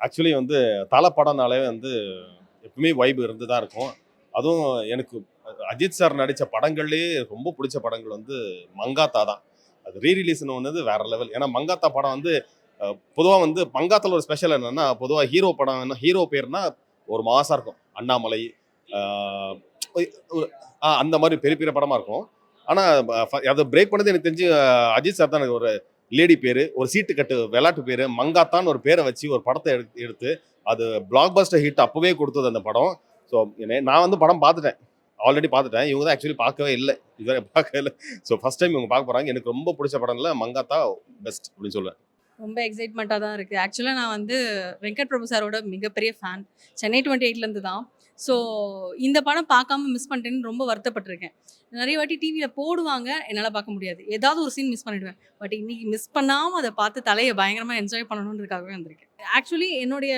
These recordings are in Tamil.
ஆக்சுவலி வந்து தல படம்னாலே வந்து எப்பவுமே வைப் இருந்து தான் இருக்கும். அதுவும் எனக்கு அஜித் சார் நடித்த படங்கள்லேயே ரொம்ப பிடிச்ச படங்கள் வந்து மங்காத்தா தான். அது ரிலீஸ்னு ஒன்று வேற லெவல். ஏன்னா மங்காத்தா படம் வந்து பொதுவாக வந்து மங்காத்தால ஒரு ஸ்பெஷல் என்னன்னா, பொதுவாக ஹீரோ படம் ஹீரோ பேர்னா ஒரு மாசா இருக்கும். அண்ணாமலை ஆஹ் அந்த மாதிரி பெரிய பெரிய படமா இருக்கும். ஆனா அதை பிரேக் பண்ணது எனக்கு தெரிஞ்சு அஜித் சார் தான். எனக்கு ஒரு லேடி பேரு, ஒரு சீட்டு கட்டு விளையாட்டு பேரு, மங்காத்தான்னு ஒரு பேரை வச்சு ஒரு படத்தை எடுத்து அது பிளாக் பஸ்டர் ஹிட் அப்பவே கொடுத்தது அந்த படம். ஸோ நான் வந்து படம் பார்த்துட்டேன், ஆல்ரெடி பார்த்துட்டேன். இவங்க தான் ஆக்சுவலி பார்க்கவே இல்லை, இதுவரை பார்க்கவே இல்லை. ஸோ ஃபர்ஸ்ட் டைம் இவங்க பார்க்க போறாங்க. எனக்கு ரொம்ப பிடிச்ச படம்ல மங்காத்தா பெஸ்ட் அப்படின்னு சொல்லுவேன். ரொம்ப எக்ஸைட்மெண்ட்டாக தான் இருக்குது. ஆக்சுவலாக நான் வந்து வெங்கட் பிரபு சாரோட மிகப்பெரிய ஃபேன். சென்னை 28லேருந்து தான். ஸோ இந்த படம் பார்க்காம மிஸ் பண்ணிட்டேன்னு ரொம்ப வருத்தப்பட்டிருக்கேன். நிறைய வாட்டி டிவியில் போடுவாங்க, என்னால் பார்க்க முடியாது. ஏதாவது ஒரு சீன் மிஸ் பண்ணிடுவேன். பட் இன்னைக்கு மிஸ் பண்ணாமல் அதை பார்த்து தலையை பயங்கரமாக என்ஜாய் பண்ணணுன்றதுக்காகவே வந்திருக்கேன். ஆக்சுவலி என்னுடைய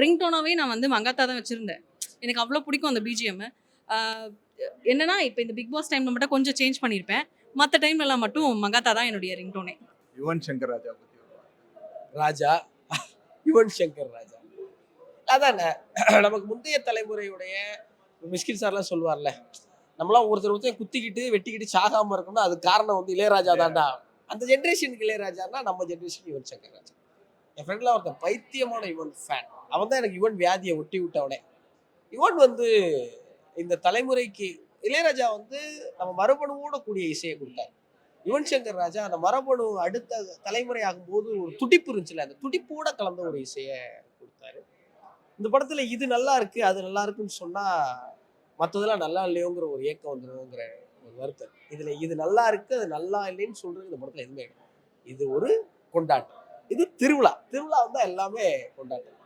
ரிங்டோனாவே நான் வந்து மங்காத்தா தான் வச்சுருந்தேன். எனக்கு அவ்வளோ பிடிக்கும் அந்த பிஜிஎம். என்னன்னா இப்போ இந்த பிக் பாஸ் டைமில் மட்டும் கொஞ்சம் சேஞ்ச் பண்ணியிருப்பேன். மற்ற டைம்லலாம் மட்டும் மங்காத்தா தான் என்னுடைய ரிங்டோனே. யுவன் சங்கர் ராஜா பத்தி ராஜா யுவன் சங்கர் ராஜா அதானே நமக்கு முந்தைய தலைமுறையுடைய மிஸ்கின் சார்லாம் சொல்லுவார்ல, நம்மளாம் ஒருத்தர் குத்திக்கிட்டு வெட்டிக்கிட்டு சாகாம இருக்கணும்னா அது காரணம் வந்து இளையராஜா தான்டா. அந்த ஜென்ரேஷனுக்கு இளையராஜான்னா நம்ம ஜென்ரேஷன் யுவன் சங்கர் ராஜா. என் ஃப்ரெண்ட்லாம் ஒருத்தன் பைத்தியமான யுவன் ஃபேன். அவன் தான் எனக்கு யுவன் வியாதியை ஒட்டி விட்டவனே. யுவன் வந்து இந்த தலைமுறைக்கு இளையராஜா வந்து நம்ம மரபணுவோட கூடிய இசையை கொடுத்தார். யுவன் சங்கர் ராஜா அந்த மரபணு அடுத்த தலைமுறை ஆகும்போது ஒரு துடிப்பு இருந்துச்சுல, அந்த துடிப்போட கலந்த ஒரு இசையை கொடுத்தாரு. இந்த படத்துல இது நல்லா இருக்கு அது நல்லா இருக்குன்னு சொன்னா மற்றதெல்லாம் நல்லா இல்லையோங்கிற ஒரு ஏக்கம் வந்துடுங்கிற ஒரு வருத்தம். இதுல இது நல்லா இருக்கு அது நல்லா இல்லைன்னு சொல்றது இந்த படத்துல எதுவுமே கிடையாது. இது ஒரு கொண்டாட்டம், இது திருவிழா. திருவிழா வந்தா எல்லாமே கொண்டாட்டம்.